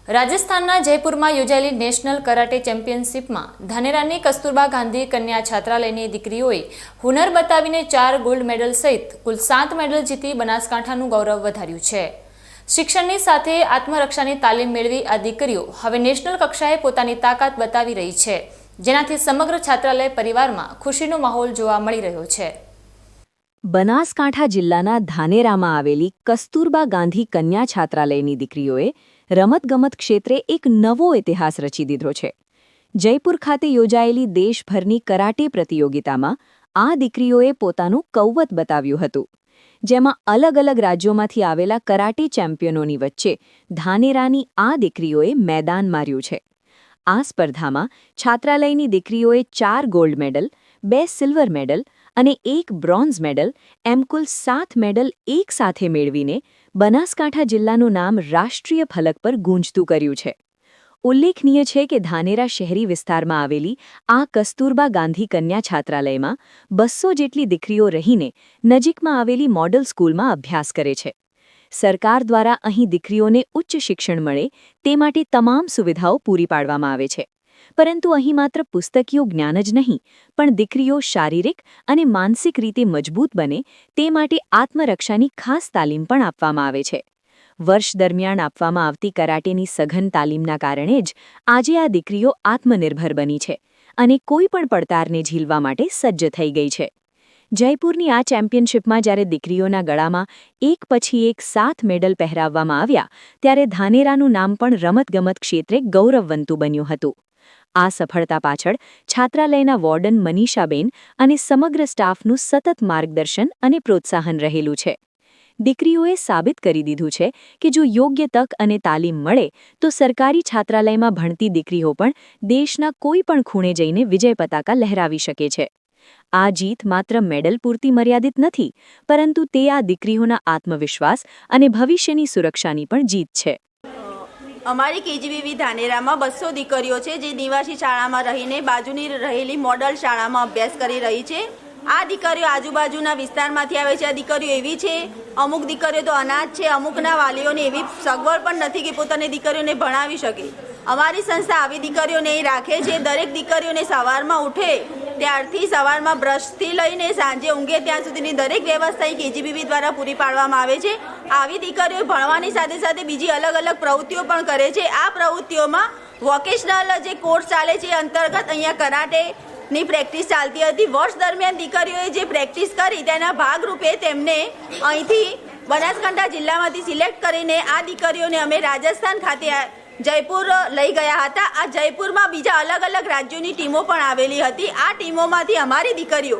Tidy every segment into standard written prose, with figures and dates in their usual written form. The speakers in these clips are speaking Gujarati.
રાજસ્થાનના જયપુરમાં યોજાયેલી નેશનલ કરાટે ચેમ્પિયનશિપમાં ધાનેરાની કસ્તુરબા ગાંધી કન્યા છાત્રાલયની દીકરીઓએ હુનર બતાવીને 4 ગોલ્ડ મેડલ સહિત કુલ 7 મેડલ જીતી બનાસકાંઠાનું ગૌરવ વધાર્યું છે। શિક્ષણની સાથે આત્મરક્ષાની તાલીમ મેળવી આ દીકરીઓ હવે નેશનલ કક્ષાએ પોતાની તાકાત બતાવી રહી છે, જેનાથી સમગ્ર છાત્રાલય પરિવારમાં ખુશીનો માહોલ જોવા મળી રહ્યો છે। બનાસકાંઠા જિલ્લાના ધાનેરામાં આવેલી કસ્તુરબા ગાંધી કન્યા છાત્રાલયની દીકરીઓએ રમતગમત ક્ષેત્રે એક નવો ઇતિહાસ રચી દીધો છે। જયપુર ખાતે યોજાયેલી દેશભરની કરાટે પ્રતિયોગિતામાં આ દીકરીઓએ પોતાનું કૌવત બતાવ્યું હતું, જેમાં અલગ અલગ રાજ્યોમાંથી આવેલા કરાટે ચેમ્પિયનોની વચ્ચે ધાનેરાની આ દીકરીઓએ મેદાન માર્યું છે। આ સ્પર્ધામાં છાત્રાલયની દીકરીઓએ 4 ગોલ્ડ મેડલ, 2 સિલ્વર મેડલ અને 1 બ્રોન્ઝ મેડલ એમ કુલ 7 મેડલ એક સાથે મેળવીને બનાસકાંઠા જિલ્લાનું નામ રાષ્ટ્રીય ફલક પર ગૂંજતું કર્યું છે। ઉલ્લેખનીય છે કે ધાનેરા શહેરી વિસ્તારમાં આવેલી આ કસ્તુરબા ગાંધી કન્યા છાત્રાલયમાં 200 જેટલી દીકરીઓ રહીને નજીકમાં આવેલી મોડલ સ્કૂલમાં અભ્યાસ કરે છે। સરકાર દ્વારા અહીં દીકરીઓને ઉચ્ચ શિક્ષણ મળે તે માટે તમામ સુવિધાઓ પૂરી પાડવામાં આવે છે, પરંતુ અહીં માત્ર પુસ્તકીય જ્ઞાન જ નહીં, પણ દીકરીઓ શારીરિક અને માનસિક રીતે મજબૂત બને તે માટે આત્મરક્ષાની ખાસ તાલીમ પણ આપવામાં આવે છે। વર્ષ દરમિયાન આપવામાં આવતી કરાટેની સઘન તાલીમના કારણે જ આજે આ દીકરીઓ આત્મનિર્ભર બની છે અને કોઈ પણ પડકારને ઝીલવા માટે સજ્જ થઈ ગઈ છે। જયપુરની આ ચેમ્પિયનશિપમાં જ્યારે દીકરીઓના ગળામાં એક પછી એક 7 મેડલ પહેરાવવામાં આવ્યા, ત્યારે ધાનેરાનું નામ પણ રમતગમત ક્ષેત્રે ગૌરવવંતું બન્યું હતું। આ સફળતા પાછળ છાત્રાલયના વોર્ડન મનીષાબેન અને સમગ્ર સ્ટાફનું સતત માર્ગદર્શન અને પ્રોત્સાહન રહેલું છે। દીકરીઓએ સાબિત કરી દીધું છે કે જો યોગ્ય તક અને તાલીમ મળે તો સરકારી છાત્રાલયમાં ભણતી દીકરીઓ પણ દેશના કોઈ પણ ખૂણે જઈને વિજય પતાકા લહેરાવી શકે છે। આ જીત માત્ર મેડલ પૂરતી મર્યાદિત નથી, પરંતુ તે આ દીકરીઓના આત્મવિશ્વાસ અને ભવિષ્યની સુરક્ષાની પણ જીત છે। અમારી કેજીબીવી ધાનેરામાં 200 દીકરીઓ છે જે નિવાસી શાળામાં રહીને બાજુની રહેલી મોડલ શાળામાં અભ્યાસ કરી રહી છે। આ દીકરીઓ આજુબાજુના વિસ્તારમાંથી આવે છે। આ દીકરીઓ એવી છે, અમુક દીકરીઓ તો અનાથ છે, અમુકના વાલીઓને એવી સગવડ પણ નથી કે પોતાની દીકરીઓને ભણાવી શકે। અમારી સંસ્થા આવી દીકરીઓને રાખે છે। દરેક દીકરીઓને સવારમાં ઉઠે ત્યારથી સવારમાં બ્રશથી લઈને સાંજે ઊંઘે ત્યાં સુધીની દરેક વ્યવસ્થા કેજીબીવી દ્વારા પૂરી પાડવામાં આવે છે। આવી દીકરીઓ ભણવાની સાથે સાથે બીજી અલગ અલગ પ્રવૃત્તિઓ પણ કરે છે। આ પ્રવૃત્તિઓમાં વોકેશનલ જે કોર્સ ચાલે છે એ અંતર્ગત અહીંયા કરાટેની પ્રેક્ટિસ ચાલતી હતી। વર્ષ દરમિયાન દીકરીઓએ જે પ્રેક્ટિસ કરી તેના ભાગરૂપે તેમને અહીંથી બનાસકાંઠા જિલ્લામાંથી સિલેક્ટ કરીને આ દીકરીઓને અમે રાજસ્થાન ખાતે જયપુર લઈ ગયા હતા। આ જયપુરમાં બીજા અલગ અલગ રાજ્યોની ટીમો પણ આવેલી હતી। આ ટીમોમાંથી અમારી દીકરીઓ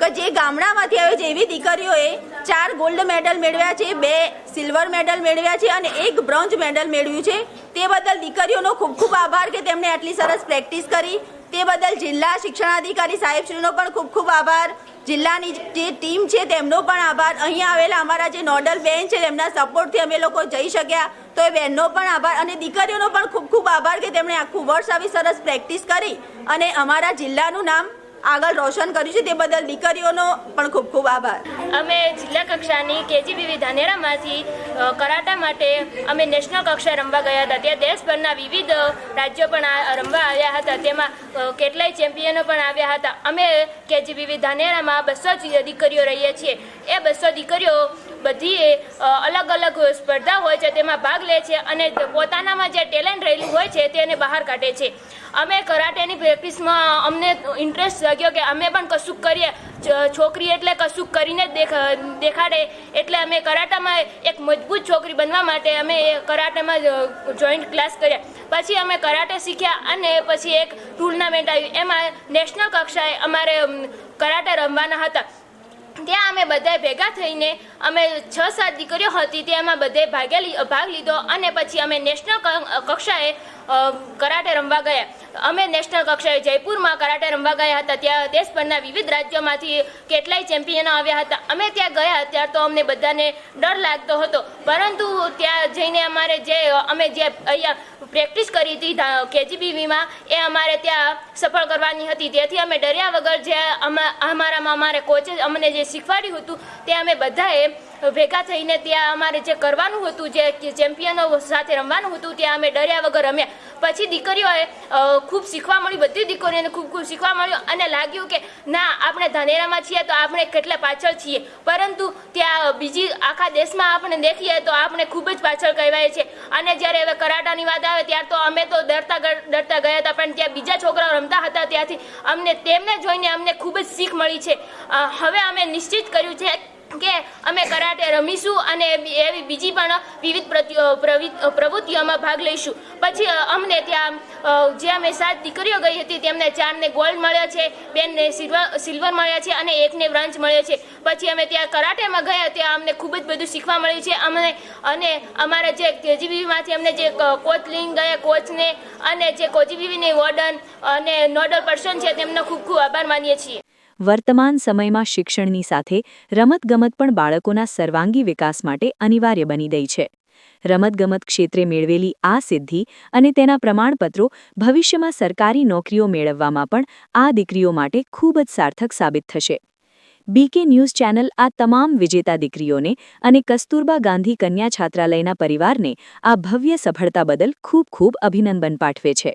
કે જે ગામડામાંથી આવે છે એવી દીકરીઓએ 4 ગોલ્ડ મેડલ મેળવ્યા છે, 2 સિલ્વર મેડલ મેળવ્યા છે અને 1 બ્રોન્ઝ મેડલ મેળવ્યું છે। તે બદલ દીકરીઓનો ખૂબ ખૂબ આભાર કે તેમણે આટલી સરસ પ્રેક્ટિસ કરી। તે બદલ જિલ્લા શિક્ષણાધિકારી સાહેબશ્રીનો પણ ખૂબ ખૂબ આભાર। જિલ્લાની જે ટીમ છે તેમનો પણ આભાર। અહીં આવેલા અમારા જે નોડલ બેન છે તેમના સપોર્ટથી અમે લોકો જઈ શક્યા, તો એ બહેનનો પણ આભાર અને દીકરીઓનો પણ ખૂબ ખૂબ આભાર કે તેમણે આખું વર્ષ આવી સરસ પ્રેક્ટિસ કરી અને અમારા જિલ્લાનું નામ આગળ રોશન કર્યું છે। તે બદલ દીકરીઓનો પણ ખૂબ ખૂબ આભાર। અમે જિલ્લા કક્ષાની કેજીબીવી ધાનેરામાંથી કરાટા માટે અમે નેશનલ કક્ષાએ રમવા ગયા હતા। ત્યાં દેશભરના વિવિધ રાજ્યો પણ રમવા આવ્યા હતા, તેમાં કેટલાય ચેમ્પિયનો પણ આવ્યા હતા। અમે કેજીબીવી ધાનેરામાં 200 દીકરીઓ રહીએ છીએ। એ 200 દીકરીઓ બધી અલગ અલગ સ્પર્ધા હોય છે તેમાં ભાગ લે છે અને પોતાનામાં જે ટેલેન્ટ રહેલું હોય છે તેને બહાર કાઢે છે। અમે કરાટેની પ્રેક્ટિસમાં અમને ઇન્ટરેસ્ટ જાગ્યો કે અમે પણ કશુંક કરીએ, છોકરી એટલે કશુંક કરીને દેખાડે, એટલે અમે કરાટામાં એક મજબૂત છોકરી બનવા માટે અમે કરાટેમાં જોઈન્ટ ક્લાસ કર્યા। પછી અમે કરાટે શીખ્યા અને પછી એક ટુર્નામેન્ટ આવી, એમાં નેશનલ કક્ષાએ અમારે કરાટે રમવાના હતા। ત્યાં અમે બધાએ ભેગા થઈને અમે 6-7 દીકરીઓ હતી તેમાં બધે ભાગ લીધો અને પછી અમે નેશનલ કક્ષાએ કરાટે રમવા ગયા। અમે નેશનલ કક્ષાએ જયપુરમાં કરાટે રમવા ગયા હતા। ત્યાં દેશભરના વિવિધ રાજ્યોમાંથી કેટલાય ચેમ્પિયનો આવ્યા હતા। અમે ત્યાં ગયા ત્યારે તો અમને બધાને ડર લાગતો હતો, પરંતુ ત્યાં જઈને અમે જે અહીંયા પ્રેક્ટિસ કરી હતી કેજીબીવીમાં એ અમારે ત્યાં સફળ કરવાની હતી। તેથી અમે ડર્યા વગર જે અમારે કોચે અમને જે શીખવાડ્યું હતું તે અમે બધાએ ભેગા થઈને ત્યાં અમારે જે કરવાનું હતું, જે ચેમ્પિયનો સાથે રમવાનું હતું, ત્યાં અમે ડર્યા વગર રમ્યા. પછી દીકરીઓએ ખૂબ શીખવા મળ્યું, બધી દીકરીઓને ખૂબ શીખવા મળ્યું અને લાગ્યું કે ના, આપણે ધાનેરામાં છીએ તો આપણે કેટલા પાછળ છીએ, પરંતુ ત્યાં બીજી આખા દેશમાં આપણે દેખીએ તો આપણે ખૂબ જ પાછળ કહેવાય છે. અને જ્યારે હવે કરાટાની વાત આવે ત્યારે તો અમે તો ડરતા ગયા હતા, પણ ત્યાં બીજા છોકરાઓ રમતા હતા, ત્યાંથી અમને તેમને જોઈને અમને ખૂબ જ શીખ મળી છે. હવે અમે નિશ્ચિત કર્યું છે કે અમે કરાટે રમીશું અને એવી બીજી પણ વિવિધ પ્રવૃત્તિઓમાં ભાગ લઈશું. પછી અમને ત્યાં જે અમે 7 દીકરીઓ ગઈ હતી તેમને 4ને ગોલ્ડ મળ્યો છે, 2ને સિલ્વર મળ્યા છે અને 1ને બ્રોન્ઝ મળ્યો છે. પછી અમે ત્યાં કરાટેમાં ગયા, ત્યાં અમને ખૂબ જ બધું શીખવા મળ્યું છે. અને અમારા જે કેજીબીવીમાંથી અમને જે કોચ લઈને ગયા, કોચને અને જે કેજીબીવીની વોર્ડન અને નોડલ પર્સન છે તેમનો ખૂબ ખૂબ આભાર માનીએ છીએ. વર્તમાન સમયમાં શિક્ષણની સાથે રમતગમત પણ બાળકોના સર્વાંગી વિકાસ માટે અનિવાર્ય બની ગઈ છે. રમતગમત ક્ષેત્રે મેળવેલી આ સિદ્ધિ અને તેના પ્રમાણપત્રો ભવિષ્યમાં સરકારી નોકરીઓ મેળવવામાં પણ આ દીકરીઓ માટે ખૂબ જ સાર્થક સાબિત થશે. BK ન્યૂઝ ચેનલ આ તમામ વિજેતા દીકરીઓને અને કસ્તુરબા ગાંધી કન્યા છાત્રાલયના પરિવારને આ ભવ્ય સફળતા બદલ ખૂબ ખૂબ અભિનંદન પાઠવે છે.